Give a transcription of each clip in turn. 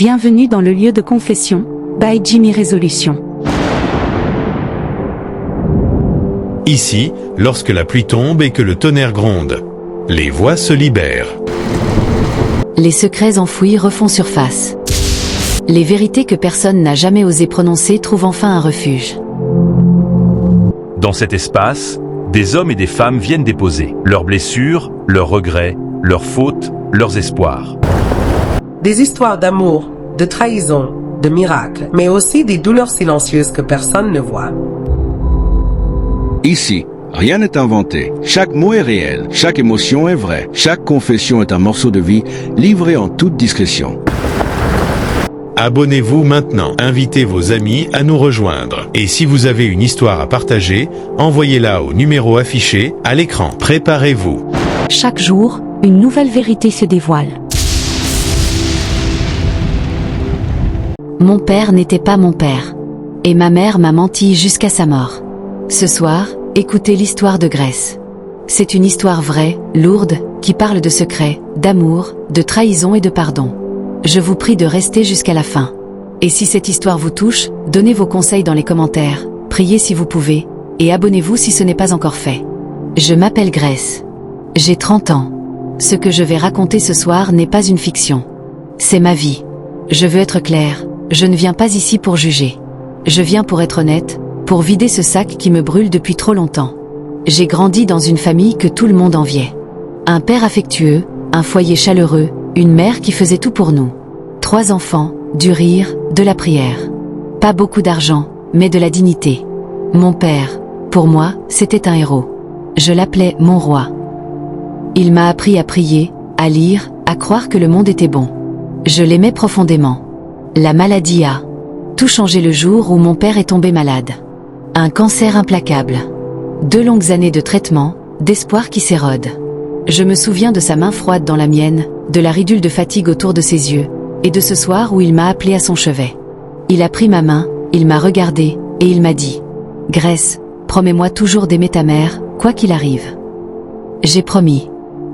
Bienvenue dans le lieu de confession, by Jimmy Résolution. Ici, lorsque la pluie tombe et que le tonnerre gronde, les voix se libèrent. Les secrets enfouis refont surface. Les vérités que personne n'a jamais osé prononcer trouvent enfin un refuge. Dans cet espace, des hommes et des femmes viennent déposer leurs blessures, leurs regrets, leurs fautes, leurs espoirs. Des histoires d'amour, de trahison, de miracles, mais aussi des douleurs silencieuses que personne ne voit. Ici, rien n'est inventé. Chaque mot est réel, chaque émotion est vraie, chaque confession est un morceau de vie livré en toute discrétion. Abonnez-vous maintenant, invitez vos amis à nous rejoindre. Et si vous avez une histoire à partager, envoyez-la au numéro affiché à l'écran. Préparez-vous. Chaque jour, une nouvelle vérité se dévoile. Mon père n'était pas mon père. Et ma mère m'a menti jusqu'à sa mort. Ce soir, écoutez l'histoire de Grèce. C'est une histoire vraie, lourde, qui parle de secrets, d'amour, de trahison et de pardon. Je vous prie de rester jusqu'à la fin. Et si cette histoire vous touche, donnez vos conseils dans les commentaires, priez si vous pouvez, et abonnez-vous si ce n'est pas encore fait. Je m'appelle Grèce. J'ai 30 ans. Ce que je vais raconter ce soir n'est pas une fiction. C'est ma vie. Je veux être claire, je ne viens pas ici pour juger. Je viens pour être honnête, pour vider ce sac qui me brûle depuis trop longtemps. J'ai grandi dans une famille que tout le monde enviait. Un père affectueux, un foyer chaleureux, une mère qui faisait tout pour nous. 3 enfants, du rire, de la prière. Pas beaucoup d'argent, mais de la dignité. Mon père, pour moi, c'était un héros. Je l'appelais mon roi. Il m'a appris à prier, à lire, à croire que le monde était bon. Je l'aimais profondément. La maladie a tout changé le jour où mon père est tombé malade. Un cancer implacable. 2 longues années de traitement, d'espoir qui s'érode. Je me souviens de sa main froide dans la mienne, de la ridule de fatigue autour de ses yeux, et de ce soir où il m'a appelé à son chevet. Il a pris ma main, il m'a regardé, et il m'a dit « Grèce, promets-moi toujours d'aimer ta mère, quoi qu'il arrive. » J'ai promis.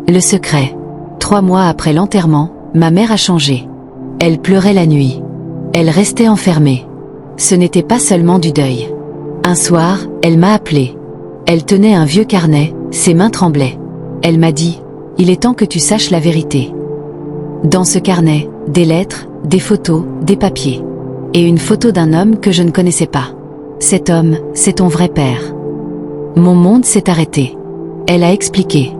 Le secret. 3 mois après l'enterrement, ma mère a changé. Elle pleurait la nuit. Elle restait enfermée. Ce n'était pas seulement du deuil. Un soir, elle m'a appelé. Elle tenait un vieux carnet, ses mains tremblaient. Elle m'a dit « Il est temps que tu saches la vérité. » Dans ce carnet, des lettres, des photos, des papiers. Et une photo d'un homme que je ne connaissais pas. Cet homme, c'est ton vrai père. Mon monde s'est arrêté. Elle a expliqué.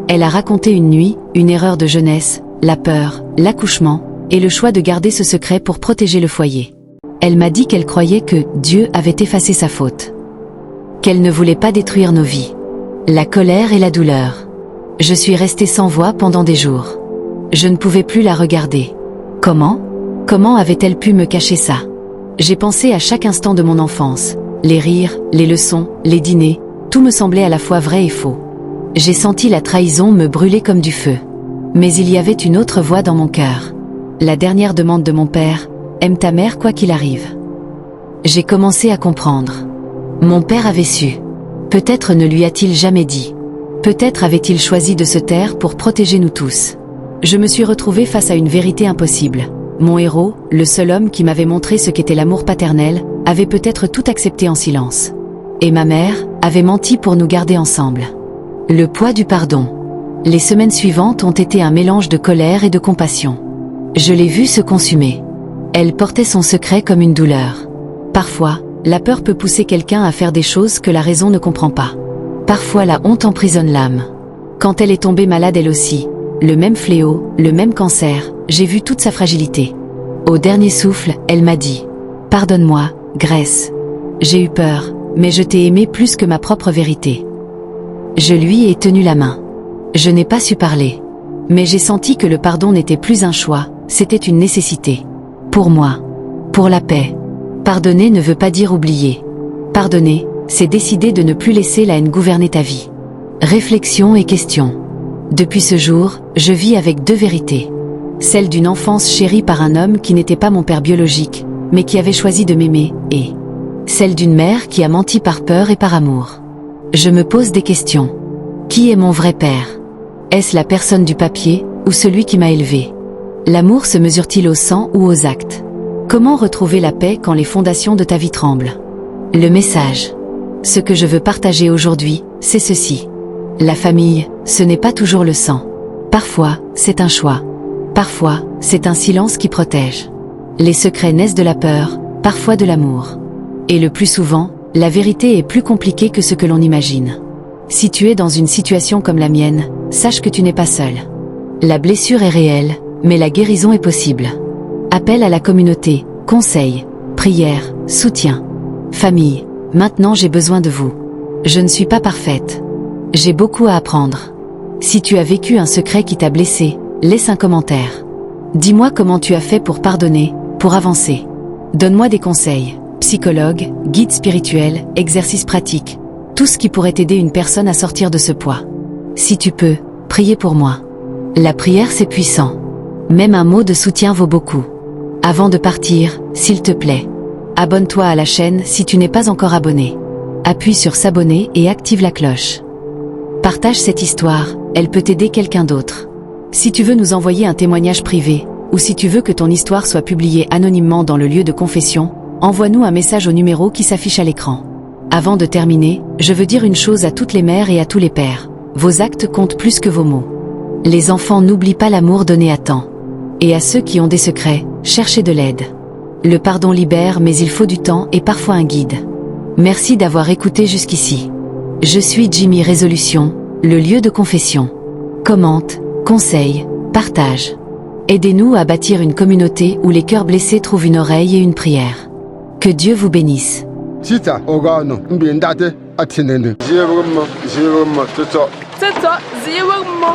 Elle a raconté une nuit, une erreur de jeunesse, la peur, l'accouchement, et le choix de garder ce secret pour protéger le foyer. Elle m'a dit qu'elle croyait que Dieu avait effacé sa faute. Qu'elle ne voulait pas détruire nos vies. La colère et la douleur. Je suis restée sans voix pendant des jours. Je ne pouvais plus la regarder. Comment avait-elle pu me cacher ça? J'ai pensé à chaque instant de mon enfance. Les rires, les leçons, les dîners, tout me semblait à la fois vrai et faux. J'ai senti la trahison me brûler comme du feu. Mais il y avait une autre voix dans mon cœur. La dernière demande de mon père, aime ta mère quoi qu'il arrive. J'ai commencé à comprendre. Mon père avait su. Peut-être ne lui a-t-il jamais dit. Peut-être avait-il choisi de se taire pour protéger nous tous. Je me suis retrouvée face à une vérité impossible. Mon héros, le seul homme qui m'avait montré ce qu'était l'amour paternel, avait peut-être tout accepté en silence. Et ma mère avait menti pour nous garder ensemble. Le poids du pardon. Les semaines suivantes ont été un mélange de colère et de compassion. Je l'ai vue se consumer. Elle portait son secret comme une douleur. Parfois, la peur peut pousser quelqu'un à faire des choses que la raison ne comprend pas. Parfois la honte emprisonne l'âme. Quand elle est tombée malade elle aussi, le même fléau, le même cancer, j'ai vu toute sa fragilité. Au dernier souffle, elle m'a dit « Pardonne-moi, Grèce. J'ai eu peur, mais je t'ai aimé plus que ma propre vérité. » Je lui ai tenu la main. Je n'ai pas su parler. Mais j'ai senti que le pardon n'était plus un choix, c'était une nécessité. Pour moi. Pour la paix. Pardonner ne veut pas dire oublier. Pardonner, c'est décider de ne plus laisser la haine gouverner ta vie. Réflexion et question. Depuis ce jour, je vis avec 2 vérités. Celle d'une enfance chérie par un homme qui n'était pas mon père biologique, mais qui avait choisi de m'aimer, et celle d'une mère qui a menti par peur et par amour. Je me pose des questions. Qui est mon vrai père? Est-ce la personne du papier, ou celui qui m'a élevé? L'amour se mesure-t-il au sang ou aux actes? Comment retrouver la paix quand les fondations de ta vie tremblent? Le message. Ce que je veux partager aujourd'hui, c'est ceci. La famille, ce n'est pas toujours le sang. Parfois, c'est un choix. Parfois, c'est un silence qui protège. Les secrets naissent de la peur, parfois de l'amour. Et le plus souvent, la vérité est plus compliquée que ce que l'on imagine. Si tu es dans une situation comme la mienne, sache que tu n'es pas seul. La blessure est réelle, mais la guérison est possible. Appel à la communauté, conseils, prières, soutien. Famille, maintenant j'ai besoin de vous. Je ne suis pas parfaite. J'ai beaucoup à apprendre. Si tu as vécu un secret qui t'a blessé, laisse un commentaire. Dis-moi comment tu as fait pour pardonner, pour avancer. Donne-moi des conseils, psychologue, guide spirituel, exercices pratiques, tout ce qui pourrait aider une personne à sortir de ce poids. Si tu peux, priez pour moi. La prière c'est puissant. Même un mot de soutien vaut beaucoup. Avant de partir, s'il te plaît, abonne-toi à la chaîne si tu n'es pas encore abonné. Appuie sur s'abonner et active la cloche. Partage cette histoire, elle peut aider quelqu'un d'autre. Si tu veux nous envoyer un témoignage privé, ou si tu veux que ton histoire soit publiée anonymement dans le lieu de confession, envoie-nous un message au numéro qui s'affiche à l'écran. Avant de terminer, je veux dire une chose à toutes les mères et à tous les pères. Vos actes comptent plus que vos mots. Les enfants n'oublient pas l'amour donné à temps. Et à ceux qui ont des secrets, cherchez de l'aide. Le pardon libère, mais il faut du temps et parfois un guide. Merci d'avoir écouté jusqu'ici. Je suis Jimmy Résolution, le lieu de confession. Commente, conseille, partage. Aidez-nous à bâtir une communauté où les cœurs blessés trouvent une oreille et une prière. Que Dieu vous bénisse. Tita ogano mbiendate atinene. Ziye mo,